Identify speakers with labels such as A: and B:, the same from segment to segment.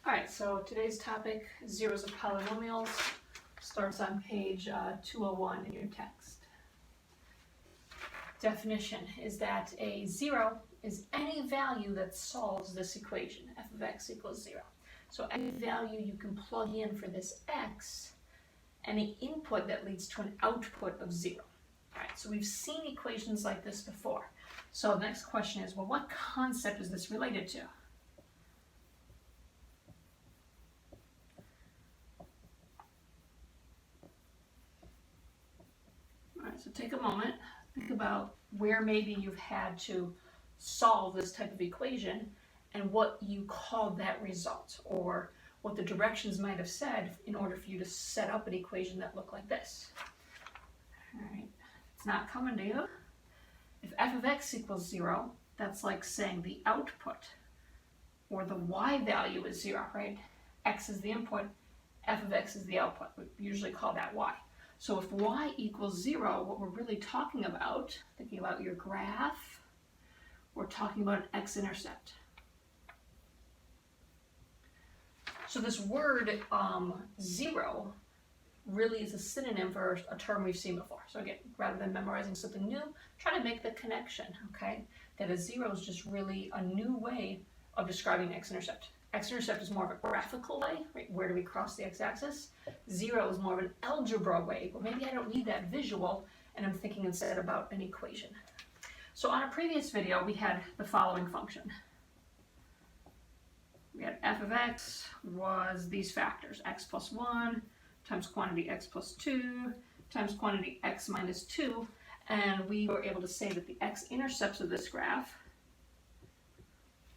A: Alright, so today's topic, zeros of polynomials, starts on page 201 in your text. Definition is that a zero is any value that solves this equation, f of x equals 0. So any value you can plug in for this x, any input that leads to an output of 0. Alright, so we've seen equations like this before. So the next question is, well, what concept is this related to? So take a moment, think about where maybe you've had to solve this type of equation and what you called that result, or what the directions might have said in order for you to set up an equation that looked like this. All right, it's not coming to you. If f of x equals 0, that's like saying the output, or the y value is 0, right? X is the input, f of x is the output. We usually call that y. So if y equals 0, what we're really talking about, thinking about your graph, we're talking about an x-intercept. So this word 0 really is a synonym for a term we've seen before. So again, rather than memorizing something new, try to make the connection, okay? That a 0 is just really a new way of describing x-intercept. X-intercept is more of a graphical way, right? Where do we cross the x-axis? 0 is more of an algebra way. Well, maybe I don't need that visual, and I'm thinking instead about an equation. So on a previous video, we had the following function. We had f of x was these factors, x plus 1 times quantity x plus 2 times quantity x minus 2, and we were able to say that the x-intercepts of this graph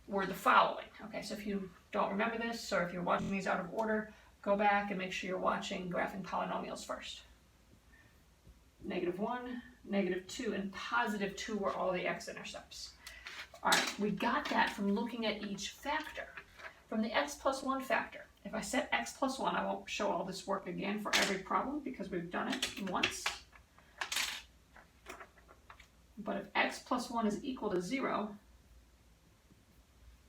A: were the following. Okay, so if you don't remember this, or if you're watching these out of order, go back and make sure you're watching graphing polynomials first. -1, -2, and +2 were all the x-intercepts. All right, we got that from looking at each factor. From the x plus 1 factor, if I set x plus 1, I won't show all this work again for every problem because we've done it once. But if x plus 1 is equal to 0,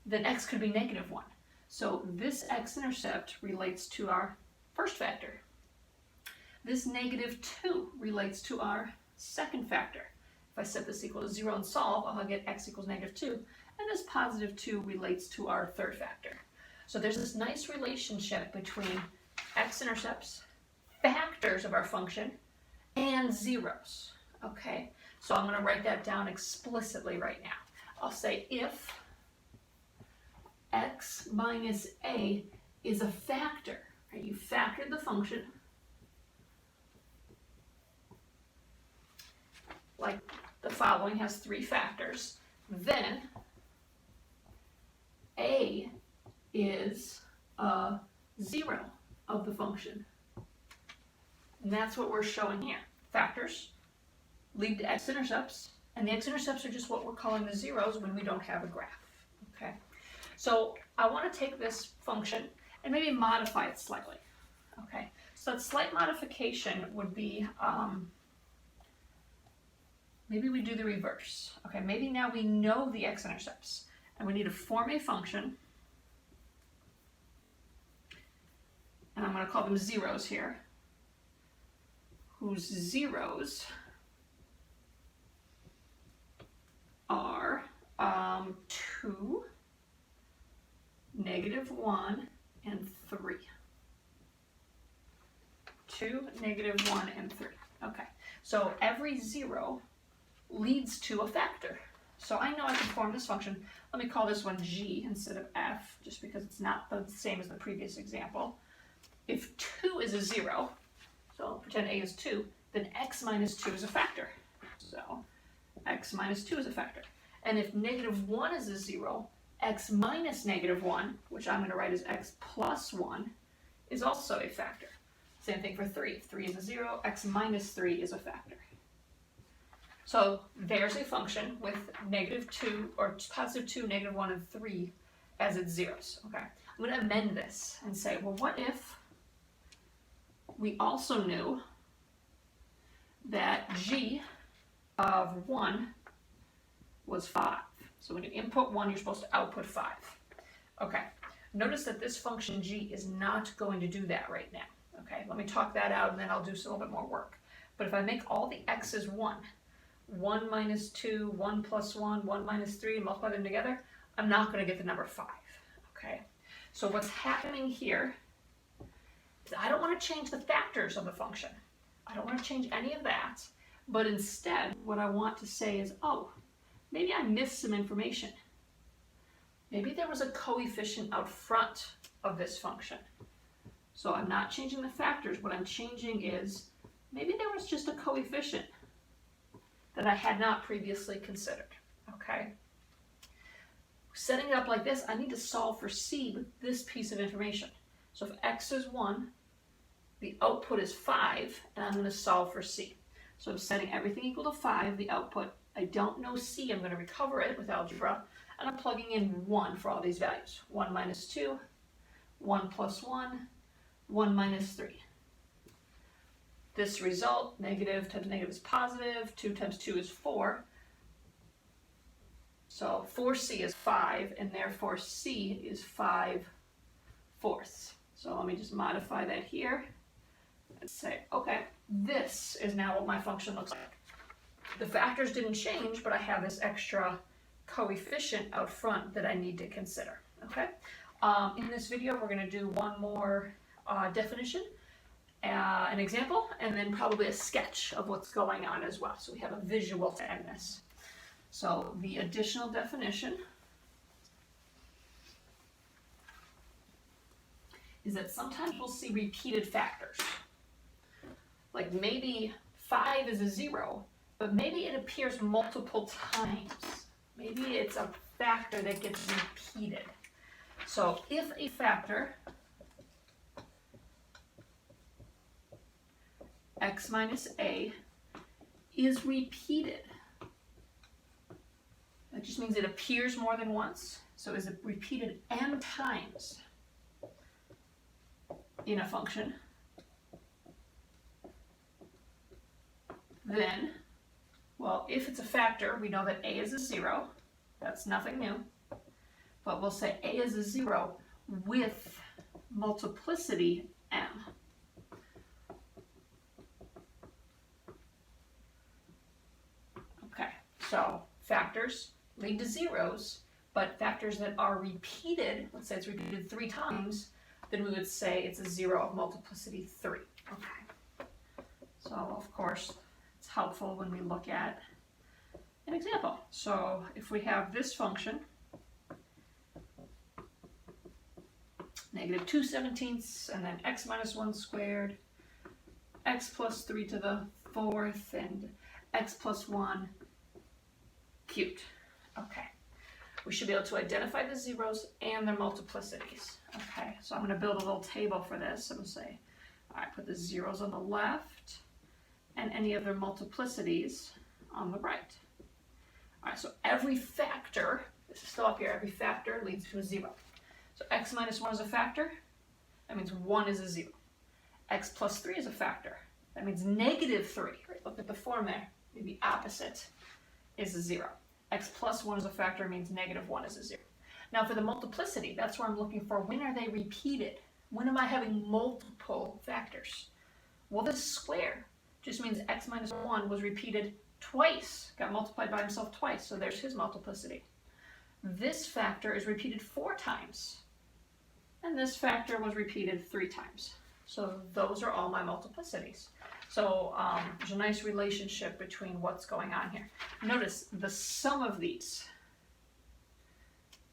A: then x could be -1. So this x-intercept relates to our first factor. This -2 relates to our second factor. If I set this equal to 0 and solve, I'll get x equals -2. And this +2 relates to our third factor. So there's this nice relationship between x-intercepts, factors of our function, and zeros. Okay, so I'm going to write that down explicitly right now. I'll say if x minus a is a factor, right? You factored the function like the following, has 3 factors, then a is a 0 of the function. And that's what we're showing here. Factors lead to x-intercepts, and the x-intercepts are just what we're calling the zeros when we don't have a graph. Okay. So I want to take this function and maybe modify it slightly. Okay, so that slight modification would be, maybe we do the reverse. Okay, maybe now we know the x-intercepts and we need to form a function, and I'm going to call them zeros here, whose zeros are 2, -1, and 3. 2, -1, and 3. Okay, so every 0 leads to a factor. So I know I can form this function. Let me call this one g instead of f, just because it's not the same as the previous example. If 2 is a 0, so pretend a is 2, then x minus 2 is a factor. So x minus 2 is a factor. And if -1 is a 0, x minus -1, which I'm going to write as x plus 1, is also a factor. Same thing for 3. If 3 is a 0, x minus 3 is a factor. So there's a function with -2, or +2, -1, and 3 as its zeros. Okay, I'm going to amend this and say, well, what if we also knew that g of 1 was 5? So when you input 1, you're supposed to output 5. Okay, Notice that this function g is not going to do that right now. Okay, let me talk that out and then I'll do a little bit more work. But if I make all the x's 1, 1 minus 2, 1 plus 1, 1 minus 3, and multiply them together, I'm not going to get the number 5. Okay, so what's happening here is I don't want to change the factors of the function. I don't want to change any of that. But instead, what I want to say is, oh, maybe I missed some information. Maybe there was a coefficient out front of this function. So I'm not changing the factors. What I'm changing is, maybe there was just a coefficient that I had not previously considered. Okay? Setting it up like this, I need to solve for c with this piece of information. So if x is 1, the output is 5, and I'm going to solve for c. So I'm setting everything equal to 5, the output. I don't know c, I'm going to recover it with algebra, and I'm plugging in 1 for all these values. 1 minus 2, 1 plus 1, 1 minus 3. This result, negative times negative is positive, 2 times 2 is 4. So 4c is 5, and therefore c is 5/4. So let me just modify that here and say, okay, this is now what my function looks like. The factors didn't change, but I have this extra coefficient out front that I need to consider. Okay. In this video, we're going to do one more definition, an example, and then probably a sketch of what's going on as well. So we have a visual to end this. So the additional definition is that sometimes we'll see repeated factors. Like maybe 5 is a 0, but maybe it appears multiple times. Maybe it's a factor that gets repeated. So if a factor x minus a is repeated, that just means it appears more than once. So is it repeated n times in a function, then, well, if it's a factor, we know that a is a 0. That's nothing new. But we'll say a is a 0 with multiplicity m. Okay, so factors lead to zeros, but factors that are repeated, let's say it's repeated 3 times, then we would say it's a 0 of multiplicity 3. Okay. So, of course, it's helpful when we look at an example. So, if we have this function, negative 2/17, and then x minus 1 squared, x plus 3 to the 4th, and x plus 1 cubed. Okay. We should be able to identify the zeros and their multiplicities. Okay, so I'm going to build a little table for this. I'm going to say, all right, put the zeros on the left and any of their multiplicities on the right. All right, so every factor, this is still up here, every factor leads to a 0. So x minus 1 is a factor. That means 1 is a 0. X plus 3 is a factor. That means negative 3. Right? Look at the form there. Maybe opposite is a 0. X plus 1 is a factor, means negative 1 is a 0. Now for the multiplicity, that's where I'm looking for. When are they repeated? When am I having multiple factors? Well, this square just means x minus 1 was repeated twice, got multiplied by himself twice, so there's his multiplicity. This factor is repeated 4 times, and this factor was repeated 3 times. So those are all my multiplicities. So there's a nice relationship between what's going on here. Notice the sum of these,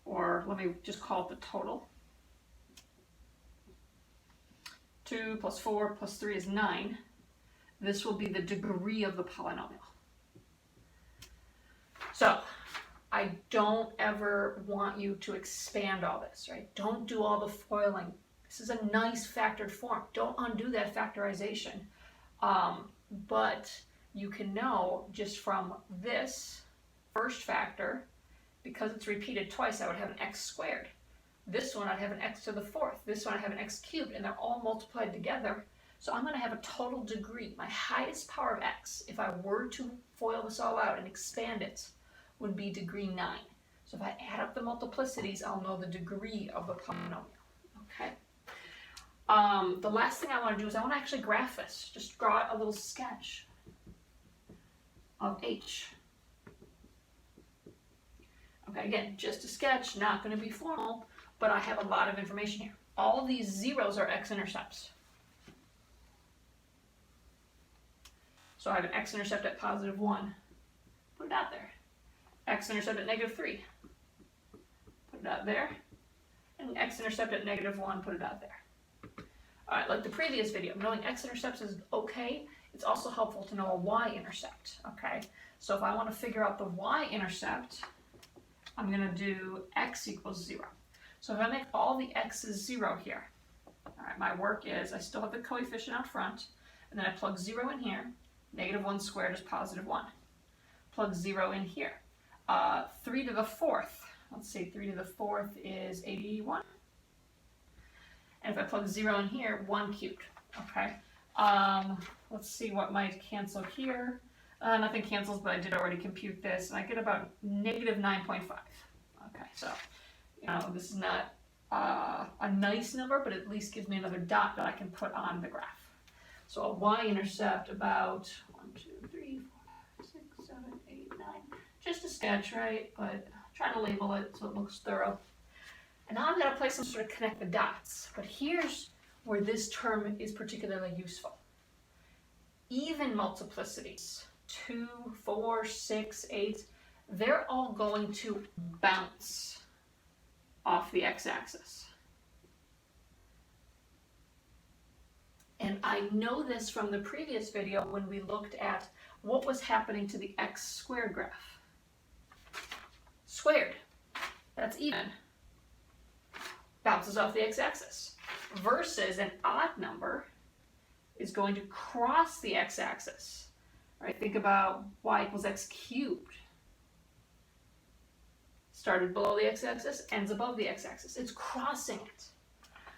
A: or let me just call it the total. 2 plus 4 plus 3 is 9. This will be the degree of the polynomial. So I don't ever want you to expand all this, right? Don't do all the FOILing. This is a nice factored form. Don't undo that factorization. But you can know just from this first factor, because it's repeated twice, I would have an x squared. This one I'd have an x to the 4th. This one I'd have an x cubed, and they're all multiplied together. So I'm going to have a total degree. My highest power of x, if I were to FOIL this all out and expand it, would be degree 9. So if I add up the multiplicities, I'll know the degree of the polynomial. Okay. The last thing I want to do is I want to actually graph this. Just draw a little sketch of h. Okay, again, just a sketch, not going to be formal, but I have a lot of information here. All of these zeros are x-intercepts. So I have an x-intercept at +1. Put it out there. X-intercept at -3. Put it out there. And x-intercept at -1. Put it out there. All right, like the previous video, knowing x-intercepts is okay. It's also helpful to know a y-intercept, okay? So if I want to figure out the y-intercept, I'm going to do x equals 0. So if I make all the x's 0 here, all right, my work is I still have the coefficient out front, and then I plug 0 in here. -1 squared is +1. Plug 0 in here. 3 to the 4th, let's see, 3 to the 4th is 81. And if I plug 0 in here, 1 cubed, okay? Let's see what might cancel here. Nothing cancels, but I did already compute this, and I get about -9.5. Okay, so, you know, this is not a nice number, but at least gives me another dot that I can put on the graph. So a y-intercept about 1, 2, 3, 4, 6, 7, 8, 9. Just a sketch, right? But trying to label it so it looks thorough. And now I'm going to place some sort of connect the dots. But here's where this term is particularly useful. Even multiplicities, 2, 4, 6, 8, they're all going to bounce off the x-axis. And I know this from the previous video when we looked at what was happening to the x squared graph. Squared, that's even, bounces off the x-axis, versus an odd number is going to cross the x-axis. Right? Think about y equals x cubed. Started below the x-axis, ends above the x-axis. It's crossing it.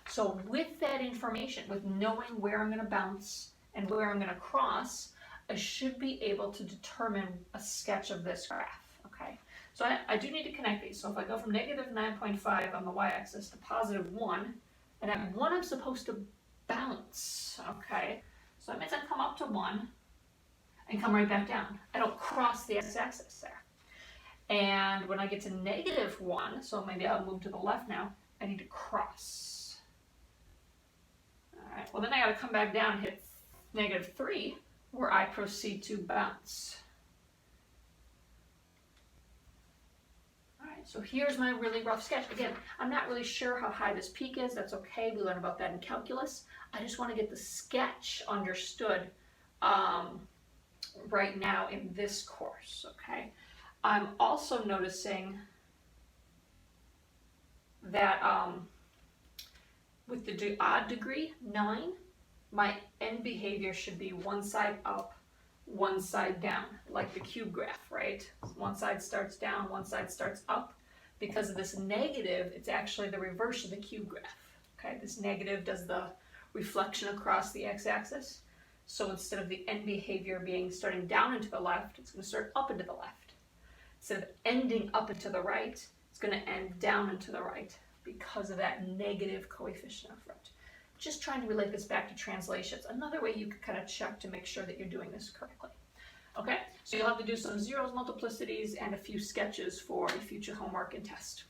A: So with that information, with knowing where I'm going to bounce and where I'm going to cross, I should be able to determine a sketch of this graph. Okay, so I do need to connect these. So if I go from -9.5 on the y-axis to +1, and at 1 I'm supposed to bounce. Okay, so that means I come up to 1 and come right back down. I don't cross the x-axis there. And when I get to -1, so maybe I'll move to the left now, I need to cross. All right, well then I got to come back down and hit -3, where I proceed to bounce. All right, so here's my really rough sketch. Again, I'm not really sure how high this peak is. That's okay. We learned about that in calculus. I just want to get the sketch understood right now in this course, okay? I'm also noticing that with the odd degree, 9, my end behavior should be one side up, one side down, like the cube graph, right? One side starts down, one side starts up. Because of this negative, it's actually the reverse of the cube graph, okay? This negative does the reflection across the x-axis. So instead of the end behavior being starting down and to the left, it's going to start up and to the left. Instead of ending up and to the right, it's going to end down and to the right because of that negative coefficient up front. Just trying to relate this back to translations. Another way you can kind of check to make sure that you're doing this correctly. Okay, so you'll have to do some zeros, multiplicities, and a few sketches for a future homework and test.